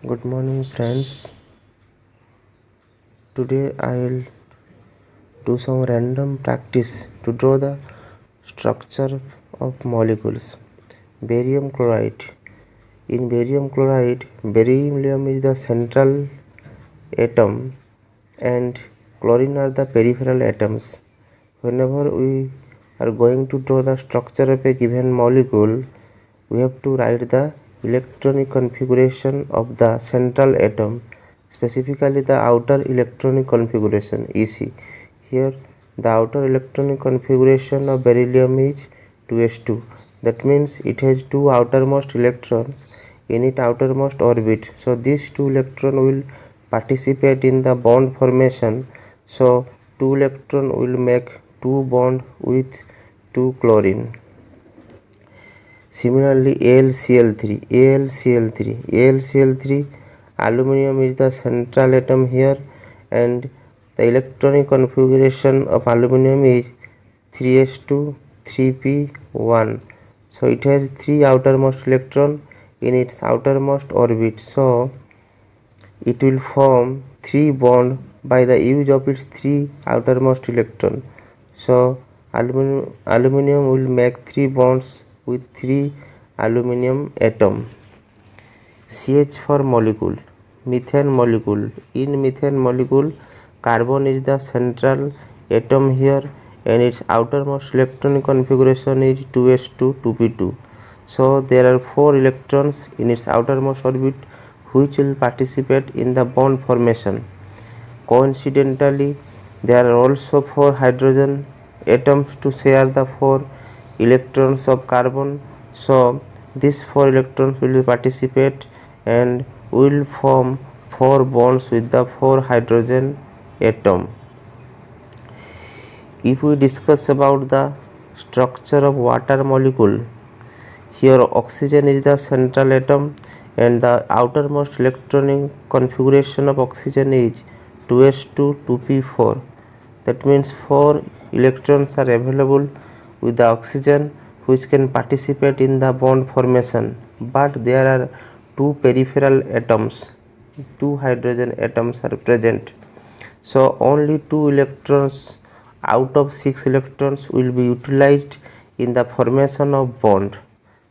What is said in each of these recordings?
Good morning, friends. Today I will do some random practice to draw the structure of molecules. Barium chloride. In barium chloride, beryllium is the central atom and chlorine are the peripheral atoms. Whenever we are going to draw the structure of a given molecule, we have to write the electronic configuration of the central atom, specifically the outer electronic configuration EC. Here the outer electronic configuration of beryllium is 2s2. That means it has two outermost electrons in its outermost orbit. So these two electrons will participate in the bond formation. So two electron will make two bond with two chlorine. Similarly, AlCl3, aluminum is the central atom here, and the electronic configuration of aluminum is 3s2 3p1. So it has three outermost electron in its outermost orbit. So it will form three bond by the use of its three outermost electron. So aluminum will make three bonds with three aluminum atom. CH for molecule. Methane molecule. In methane molecule, carbon is the central atom here and its outermost electronic configuration is 2s2 2p2. So there are 4 electrons in its outermost orbit which will participate in the bond formation. Coincidentally, there are also 4 hydrogen atoms to share the 4 electrons of carbon. So these 4 electrons will participate and will form 4 bonds with the 4 hydrogen atom. If we discuss about the structure of water molecule, here oxygen is the central atom and the outermost electronic configuration of oxygen is 2s2 2p4. That means 4 electrons are available with the oxygen which can participate in the bond formation, but there are 2 peripheral atoms, 2 hydrogen atoms are present. So only 2 electrons out of 6 electrons will be utilized in the formation of bond.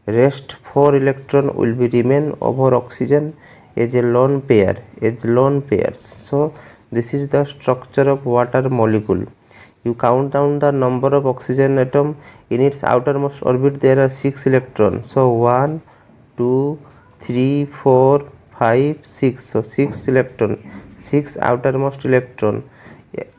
Rest 4 electron will be remain over oxygen as a lone pair, as lone pairs. So this is the structure of water molecule. You count down the number of oxygen atom in its outermost orbit. There are 6 electrons. So 1 2 3 4 5 6. So 6 electron, 6 outermost electron.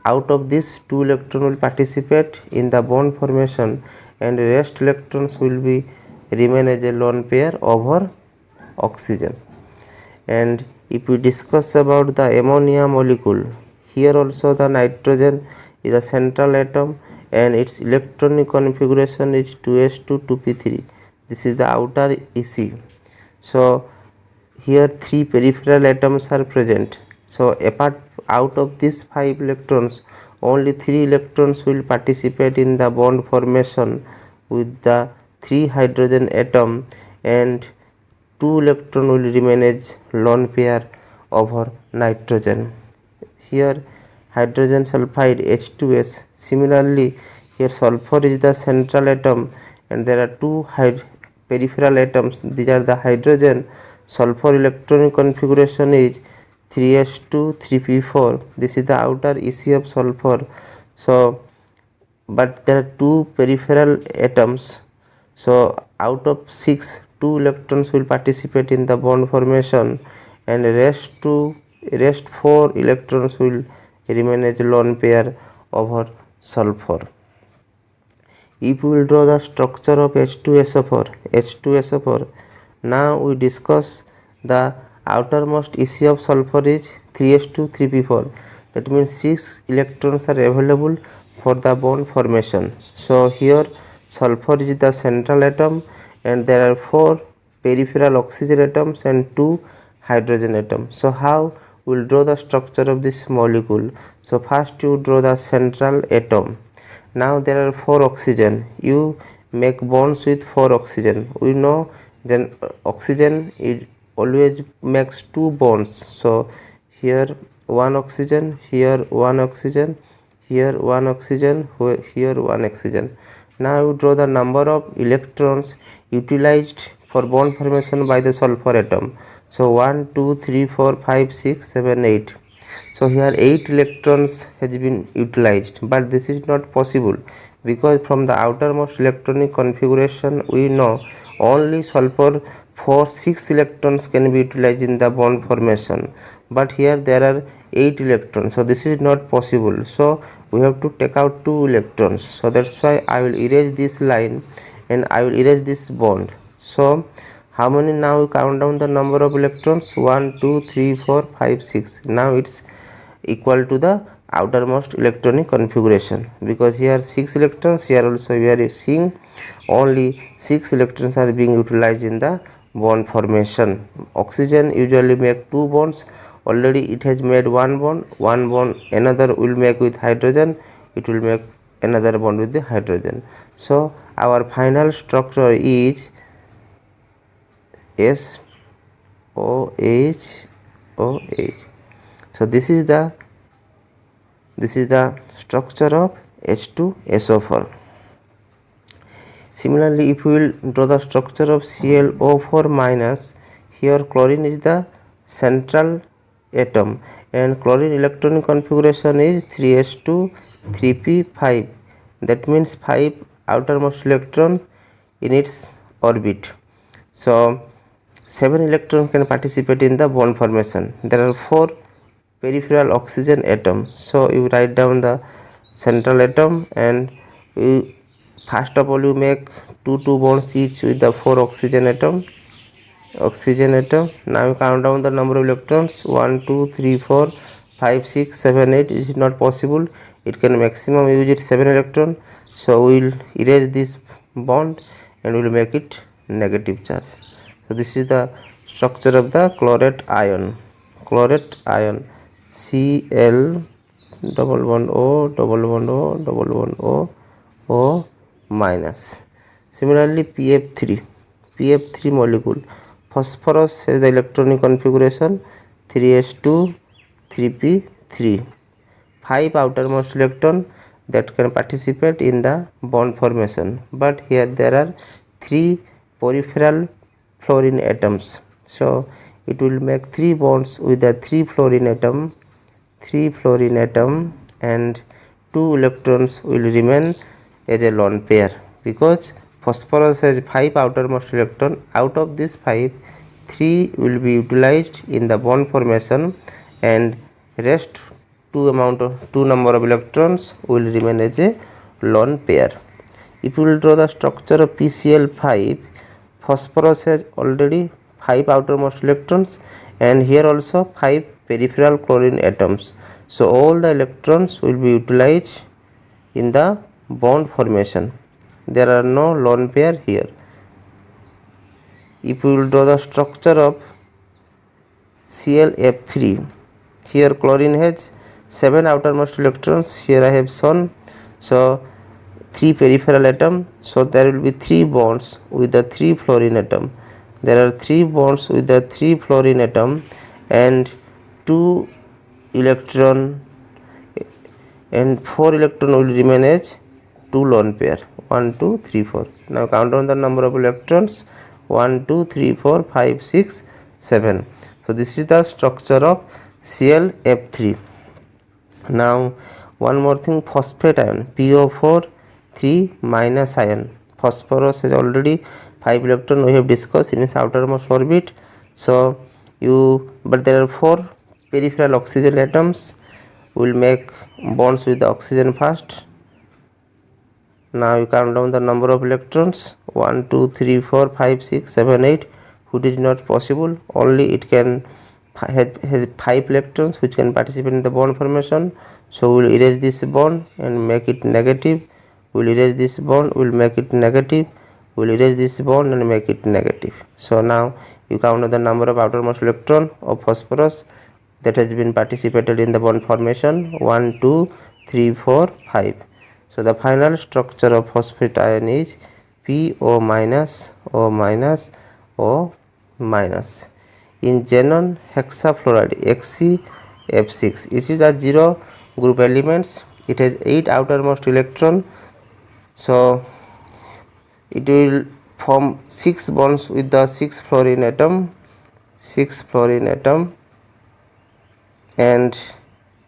Out of this, 2 electron will participate in the bond formation and rest electrons will be remain as a lone pair over oxygen. And if we discuss about the ammonia molecule, here also the nitrogen is a central atom and its electronic configuration is 2s2 2p3. This is the outer EC. So here 3 peripheral atoms are present. So out of these 5 electrons, only 3 electrons will participate in the bond formation with the 3 hydrogen atom and 2 electron will remain as lone pair over nitrogen. Here hydrogen sulfide H2S. Similarly, here sulfur is the central atom and there are 2 peripheral atoms. These are the hydrogen. Sulfur electronic configuration is 3s2 3p4. This is the outer EC of sulfur. So but there are 2 peripheral atoms. So out of 6, 2 electrons will participate in the bond formation and rest 4 electrons will remain as lone pair over sulfur. If we will draw the structure of H2SO4, now we discuss the outermost EC of sulfur is 3s2 3p4. That means 6 electrons are available for the bond formation. So here sulfur is the central atom and there are 4 peripheral oxygen atoms and 2 hydrogen atoms. So how we will draw the structure of this molecule? So first you draw the central atom. Now there are 4 oxygen. You make bonds with 4 oxygen. We know then oxygen is always makes two bonds. So here one oxygen, here one oxygen, here one oxygen, here one oxygen. Now you draw the number of electrons utilized for bond formation by the sulfur atom. So 1 2 3 4 5 6 7 8. So here 8 electrons has been utilized, but this is not possible because from the outermost electronic configuration we know only sulfur for 6 electrons can be utilized in the bond formation, but here there are 8 electrons, so this is not possible. So we have to take out 2 electrons, so that's why I will erase this line and I will erase this bond. So how many, now we count down the number of electrons, 1 2 3 4 5 6. Now it's equal to the outermost electronic configuration, because here 6 electrons, here also we are seeing only 6 electrons are being utilized in the bond formation. Oxygen usually make 2 bonds, already it has made one bond, another will make with hydrogen, it will make another bond with the hydrogen. So our final structure is SOH OH. So this is the structure of H2SO4. Similarly, if we will draw the structure of ClO4 minus, here chlorine is the central atom and chlorine electronic configuration is 3s2 3p5. That means 5 outermost electrons in its orbit. So 7 electrons can participate in the bond formation. There are 4 peripheral oxygen atoms. So you write down the central atom and you first of all you make 2 bonds each with the 4 oxygen atom. Now you count down the number of electrons, 1 2 3 4 5 6 7 8. It is not possible, it can maximum use it 7 electron. So we will erase this bond and we will make it negative charge. So this is the structure of the chlorate ion. Cl double bond O O minus. Similarly PF3 molecule, phosphorus has the electronic configuration 3s2 3p3. 5 outermost electron that can participate in the bond formation, but here there are 3 peripheral fluorine atoms. So it will make 3 bonds with the 3 fluorine atom and 2 electrons will remain as a lone pair, because phosphorus has 5 outermost electron. Out of this 5, 3 will be utilized in the bond formation and rest 2 number of electrons will remain as a lone pair. If you will draw the structure of PCl5, phosphorus has already 5 outermost electrons and here also 5 peripheral chlorine atoms. So all the electrons will be utilized in the bond formation. There are no lone pair here. If we will draw the structure of ClF3, here chlorine has 7 outermost electrons, here I have shown. So 3 peripheral atom, so there will be 3 bonds with the 3 fluorine atom. There are 3 bonds with the 3 fluorine atom and 2 electron and 4 electron will remain as 2 lone pair, 1 2 3 4. Now count down the number of electrons, 1 2 3 4 5 6 7. So this is the structure of ClF3. Now one more thing, phosphate ion, PO4 3 minus ion. Phosphorus has already 5 electron we have discussed in its outermost orbit. So but there are 4 peripheral oxygen atoms. We will make bonds with the oxygen first. Now you count down the number of electrons, 1 2 3 4 5 6 7 8, which is not possible, only it can has 5 electrons which can participate in the bond formation. So we will erase this bond and make it negative. We will erase this bond, we will make it negative. We will erase this bond and make it negative. So now you count the number of outermost electron of phosphorus that has been participated in the bond formation, 1 2 3 4 5. So the final structure of phosphate ion is PO minus O minus O minus. in xenon hexafluoride XeF6. It is a 0 group elements. It has 8 outermost electron, so it will form 6 bonds with the 6 fluorine atom, and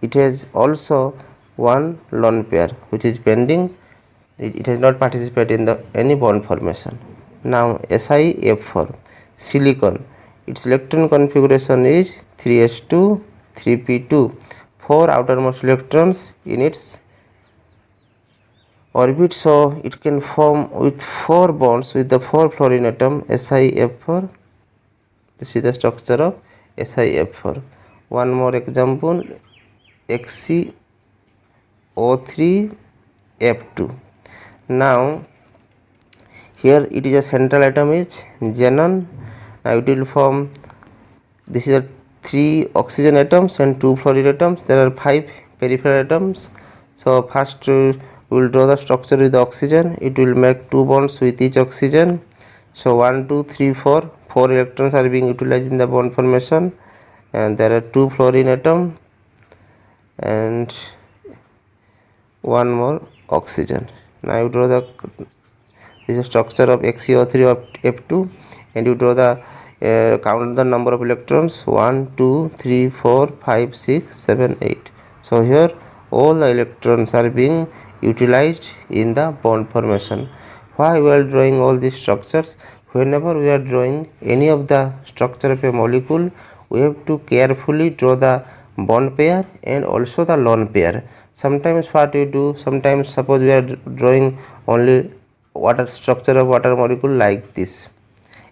it has also one lone pair which is bending. It has not participated in the any bond formation. Now SiF4 silicon, its electron configuration is 3s2 3p2, 4 outermost electrons in its orbit, so it can form with 4 bonds with the 4 fluorine atom SiF4. This is the structure of SiF4. One more example, XeO3F2. Now here it is a central atom is xenon. Now it will form, this is a 3 oxygen atoms and 2 fluorine atoms. There are 5 peripheral atoms. So first we will draw the structure with the oxygen. It will make 2 bonds with each oxygen. So 1 2 3 4 electrons are being utilized in the bond formation, and there are 2 fluorine atom and one more oxygen. Now you draw the, this is structure of XeO3F2, and you draw the count the number of electrons 1 2 3 4 5 6 7 8. So here all the electrons are being utilized in the bond formation. Why we are drawing all these structures? Whenever we are drawing any of the structure of a molecule, we have to carefully draw the bond pair and also the lone pair. Sometimes what we do, sometimes suppose we are drawing only water structure of water molecule like this,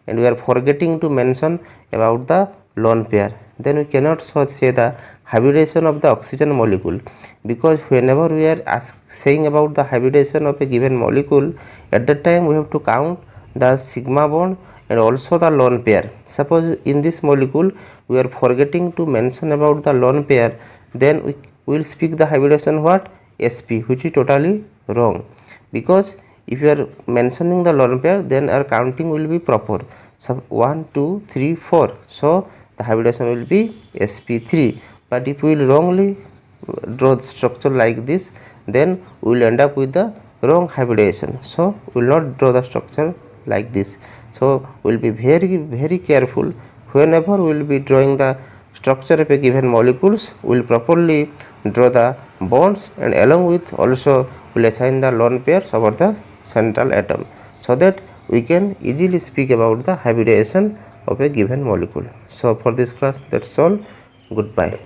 and we are forgetting to mention about the lone pair, then we cannot say the hybridization of the oxygen molecule, because whenever we are saying about the hybridization of a given molecule, at that time we have to count the sigma bond and also the lone pair. Suppose in this molecule we are forgetting to mention about the lone pair, then we will speak the hybridization what sp, which is totally wrong, because if you are mentioning the lone pair, then our counting will be proper. So 1 2 3 4, so the hybridization will be sp3. But if we will wrongly draw the structure like this, then we will end up with the wrong hybridization. So we will not draw the structure like this. So we will be very careful whenever we will be drawing the structure of a given molecules. We will properly draw the bonds, and along with also we will assign the lone pairs over the central atom, so that we can easily speak about the hybridization of a given molecule. So for this class, that's all. Goodbye.